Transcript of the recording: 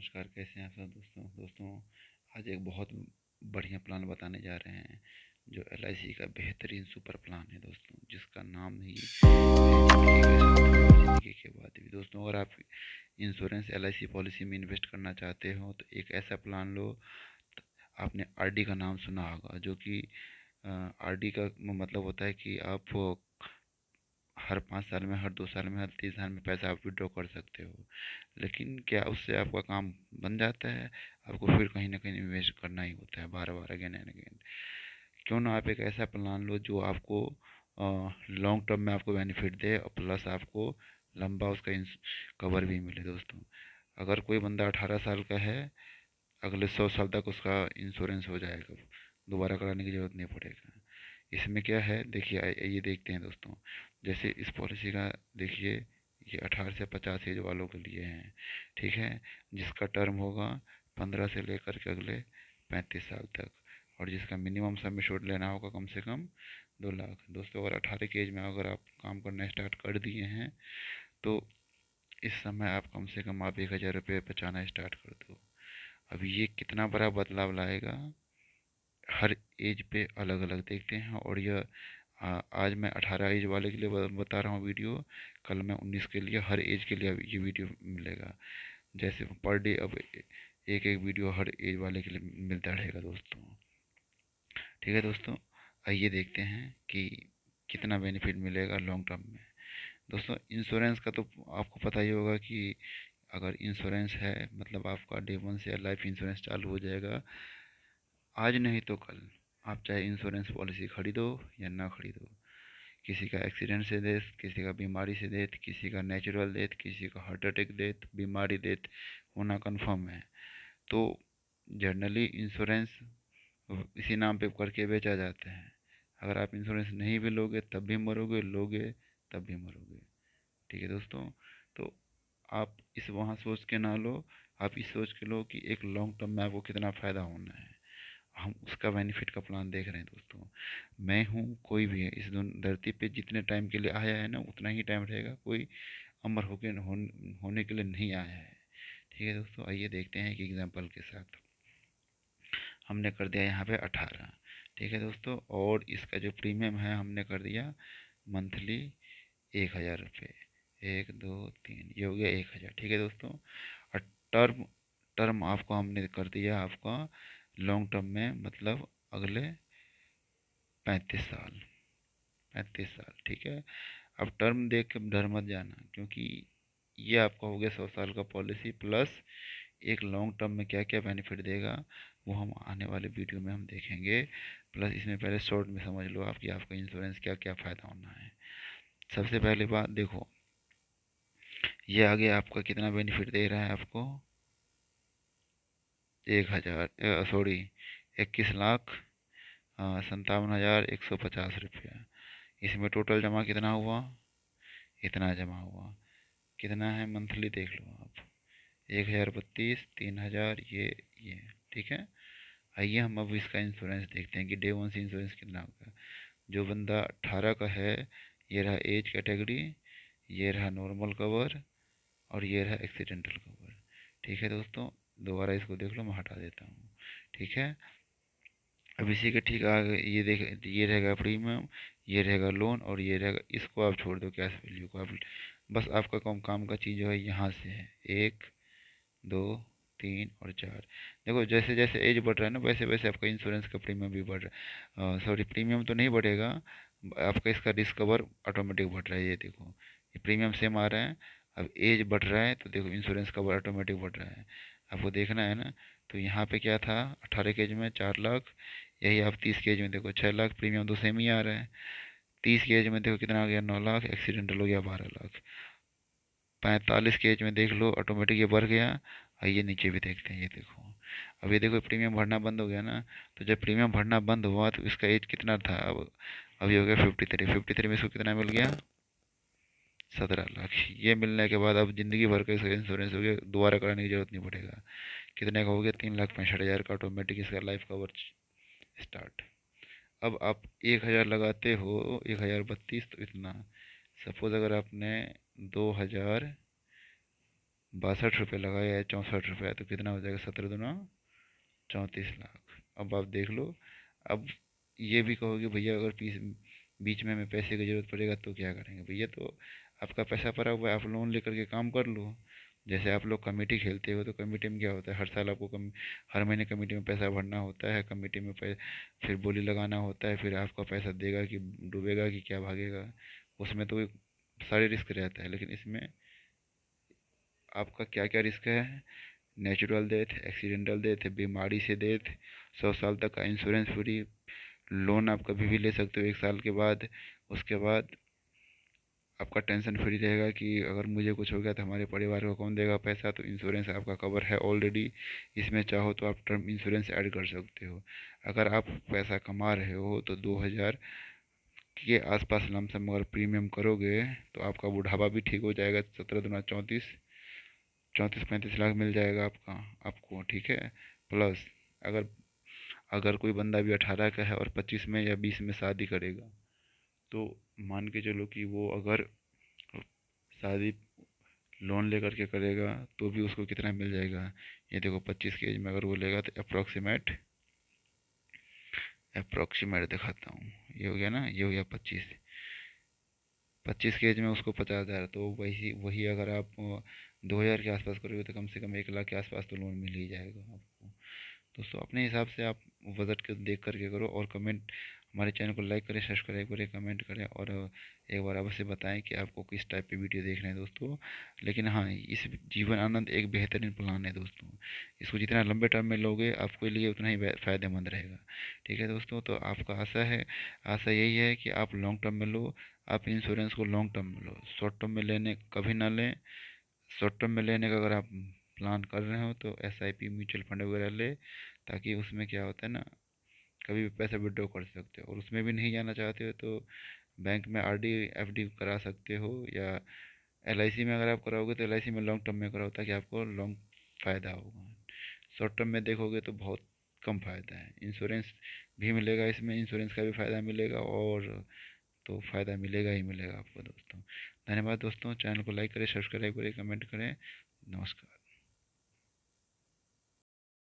नमस्कार, कैसे हैं आप सब दोस्तों। आज एक बहुत बढ़िया प्लान बताने जा रहे हैं जो एलआईसी का बेहतरीन सुपर प्लान है दोस्तों, जिसका नाम ही है जिंदगी के साथ और जिंदगी के बाद भी। दोस्तों, अगर आप इंश्योरेंस एलआईसी पॉलिसी में इन्वेस्ट करना चाहते हो तो एक ऐसा प्लान लो। आपने आरडी का नाम सुना होगा, जो कि आरडी का मतलब होता है कि आप हर 5 साल में, हर 2 साल में, हर 3 साल में पैसा आप विड्रॉ कर सकते हो। लेकिन क्या उससे आपका काम बन जाता है? आपको फिर कहीं ना कहीं इन्वेस्ट करना ही होता है, बार बार, अगेन एंड अगेन। क्यों ना आप एक ऐसा प्लान लो जो आपको लॉन्ग टर्म में आपको बेनिफिट दे और प्लस आपको लंबा उसका कवर भी मिले दोस्तों। अगर कोई बंदा 18 साल का है, अगले 100 साल तक उसका इंश्योरेंस हो जाएगा, दोबारा कराने की ज़रूरत नहीं पड़ेगा। इसमें क्या है देखिए, ये देखते हैं दोस्तों। जैसे इस पॉलिसी का देखिए, ये 18 से 50 एज वालों के लिए है, ठीक है। जिसका टर्म होगा 15 से लेकर के अगले 35 साल तक, और जिसका मिनिमम सम एश्योर्ड लेना होगा कम से कम 2 लाख। दोस्तों, अगर 18 की एज में अगर आप काम करना स्टार्ट कर दिए हैं तो इस समय आप कम से कम आप 1,000 रुपये बचाना स्टार्ट कर दो। अब ये कितना बड़ा बदलाव लाएगा, हर एज पे अलग अलग देखते हैं। और यह आज मैं 18 एज वाले के लिए बता रहा हूँ वीडियो, कल मैं 19 के लिए, हर एज के लिए अब ये वीडियो मिलेगा। जैसे पर डे अब एक एक वीडियो हर एज वाले के लिए मिलता रहेगा दोस्तों। ठीक है दोस्तों, आइए देखते हैं कि कितना बेनिफिट मिलेगा लॉन्ग टर्म में। दोस्तों, इंश्योरेंस का तो आपको पता ही होगा कि अगर इंश्योरेंस है मतलब आपका डे वन से लाइफ इंश्योरेंस चालू हो जाएगा, आज नहीं तो कल। आप चाहे इंश्योरेंस पॉलिसी खरीदो या ना खरीदो, किसी का एक्सीडेंट से डेथ, किसी का बीमारी से डेथ, किसी का नेचुरल डेथ, किसी का हार्ट अटैक डेथ, बीमारी डेथ होना कंफर्म है। तो जनरली इंश्योरेंस इसी नाम पे करके बेचा जाता है। अगर आप इंश्योरेंस नहीं भी लोगे तब भी मरोगे, लोगे तब भी मरोगे। ठीक है दोस्तों। तो आप इस वहाँ सोच के ना लो, आप इस सोच के लो कि एक लॉन्ग टर्म में आपको कितना फ़ायदा होना है। हम उसका बेनिफिट का प्लान देख रहे हैं दोस्तों। मैं हूँ, कोई भी है इस धरती पे जितने टाइम के लिए आया है ना, उतना ही टाइम रहेगा। कोई अमर होने के लिए नहीं आया है। ठीक है दोस्तों, आइए देखते हैं एक एग्जांपल के साथ। हमने कर दिया यहाँ पे 18। ठीक है दोस्तों, और इसका जो प्रीमियम है हमने कर दिया मंथली 1,000 रुपये। 1, 2, 3, ये हो गया 1,000। ठीक है दोस्तों। और टर्म टर्म आपको हमने कर दिया आपका लॉन्ग टर्म में, मतलब अगले 35 साल। 35 साल, ठीक है। अब टर्म देख के डर मत जाना, क्योंकि ये आपका हो गया 100 साल का पॉलिसी, प्लस एक लॉन्ग टर्म में क्या क्या बेनिफिट देगा वो हम आने वाले वीडियो में हम देखेंगे। प्लस इसमें पहले शॉर्ट में समझ लो आप कि आपका इंश्योरेंस क्या क्या फ़ायदा होना है। सबसे पहली बात देखो, ये आगे आपका कितना बेनिफिट दे रहा है आपको। 1,000, सॉरी, 21,57,150 रुपया। इसमें टोटल जमा कितना हुआ, इतना जमा हुआ। कितना है मंथली देख लो आप, 1,032, 3,000, ये। ठीक है। आइए हम अब इसका इंश्योरेंस देखते हैं कि डे वन से इंश्योरेंस कितना होगा। जो बंदा 18 का है, ये रहा एज कैटेगरी, ये रहा नॉर्मल कवर, और ये रहा एक्सीडेंटल कवर। ठीक है दोस्तों, दोबारा इसको देख लो, मैं हटा देता हूँ। ठीक है। अब इसी के ठीक आगे ये देख, ये रहेगा प्रीमियम, ये रहेगा लोन, और ये रहेगा, इसको आप छोड़ दो कैश वैल्यू को। आप बस आपका काम का चीज़ जो है यहाँ से है, 1, 2, 3 और 4। देखो, जैसे जैसे एज बढ़ रहा है ना, वैसे वैसे आपका इंश्योरेंस का प्रीमियम भी बढ़ रहा है। सॉरी, प्रीमियम तो नहीं बढ़ेगा, आपका इसका रिस्क कवर ऑटोमेटिक बढ़ रहा है। ये देखो, ये प्रीमियम सेम आ रहा है, अब एज बढ़ रहा है तो देखो इंश्योरेंस कवर ऑटोमेटिक बढ़ रहा है। आपको देखना है ना। तो यहाँ पे क्या था, 18 के एज में 4 लाख, यही आप 30 के एज में देखो 6 लाख, प्रीमियम तो सेम ही आ रहा है। 30 के एज में देखो कितना आ गया, 9 लाख, एक्सीडेंटल हो गया 12 लाख। 45 के एज में देख लो ऑटोमेटिक ये बढ़ गया। आइए नीचे भी देखते हैं, ये देखो, अब ये देखो प्रीमियम भरना बंद हो गया ना। तो जब प्रीमियम भरना बंद हुआ तो इसका एज कितना था, अब अभी हो गया 53। 53 में इसको कितना मिल गया, 17 लाख। ये मिलने के बाद अब ज़िंदगी भर का इसका इंश्योरेंस हो गया, दोबारा कराने की जरूरत नहीं पड़ेगा। कितने का हो गया, 3,65,000 का ऑटोमेटिक इसका लाइफ कवर स्टार्ट। अब आप 1,000 लगाते हो, 1,032, तो इतना। सपोज अगर आपने 2,000 62 रुपये लगाया है, 64 रुपये, तो कितना हो जाएगा? 17 दूना 34 लाख। अब आप देख लो। अब ये भी कहोगे भैया अगर बीच में हमें पैसे की ज़रूरत पड़ेगा तो क्या करेंगे? भैया तो आपका पैसा पड़ा हुआ है, आप लोन लेकर के काम कर लो। जैसे आप लोग कमेटी खेलते हो, तो कमेटी में क्या होता है, हर साल आपको हर महीने कमेटी में पैसा भरना होता है, कमेटी में फिर बोली लगाना होता है, फिर आपका पैसा देगा कि डूबेगा कि क्या भागेगा। उसमें तो सारे रिस्क रहता है, लेकिन इसमें आपका क्या क्या रिस्क है? नेचुरल डेथ, एक्सीडेंटल डेथ, बीमारी से डेथ, 100 साल तक का इंश्योरेंस फ्री, लोन आप कभी भी ले सकते हो 1 साल के बाद। उसके बाद आपका टेंशन फ्री रहेगा कि अगर मुझे कुछ हो गया तो हमारे परिवार को कौन देगा पैसा, तो इंश्योरेंस आपका कवर है ऑलरेडी। इसमें चाहो तो आप टर्म इंश्योरेंस ऐड कर सकते हो। अगर आप पैसा कमा रहे हो तो 2,000 के आसपास लमसम अगर प्रीमियम करोगे तो आपका बुढ़ापा भी ठीक हो जाएगा। 17 दूना 34, 34-35 लाख मिल जाएगा आपको, ठीक है। प्लस अगर अगर कोई बंदा भी 18 का है और 25 में या 20 में शादी करेगा, तो मान के चलो कि वो अगर शादी लोन लेकर के करेगा तो भी उसको कितना मिल जाएगा? ये देखो, 25 की एज में अगर वो लेगा तो अप्रोक्सीमेट अप्रोक्सीमेट दिखाता हूँ। ये हो गया ना, ये हो गया 25 की एज में उसको 50,000, तो वही वही अगर आप 2,000 के आसपास करोगे तो कम से कम 1 लाख के आसपास तो लोन मिल ही जाएगा आपको। दोस्तों अपने हिसाब से आप बजट को देख करके करो। और कमेंट, हमारे चैनल को लाइक करें, सब्सक्राइब करें, कमेंट करें, और एक बार अवश्य बताएं कि आपको किस टाइप की वीडियो देखना है दोस्तों। लेकिन हाँ, इस जीवन आनंद एक बेहतरीन प्लान है दोस्तों। इसको जितना लंबे टर्म में लोगे आपके लिए उतना ही फ़ायदेमंद रहेगा। ठीक है दोस्तों, तो आपका आशा यही है कि आप लॉन्ग टर्म में लो। आप इंश्योरेंस को लॉन्ग टर्म में लो, शॉर्ट टर्म में लेने कभी ना लें। शॉर्ट टर्म में लेने का अगर आप प्लान कर रहे हो तो SIP, म्यूचुअल फंड वगैरह ले, ताकि उसमें क्या होता है ना, कभी भी पैसा विड्रॉ कर सकते हो। और उसमें भी नहीं जाना चाहते हो तो बैंक में RD FD करा सकते हो, या LIC में अगर आप कराओगे तो LIC में लॉन्ग टर्म में कराओ, ताकि आपको लॉन्ग फ़ायदा होगा। शॉर्ट टर्म में देखोगे तो बहुत कम फ़ायदा है। इंश्योरेंस भी मिलेगा, इसमें इंश्योरेंस का भी फ़ायदा मिलेगा, और तो फ़ायदा मिलेगा ही मिलेगा आपको दोस्तों। धन्यवाद दोस्तों, चैनल को लाइक करें, सब्सक्राइब करें, कमेंट करें। नमस्कार।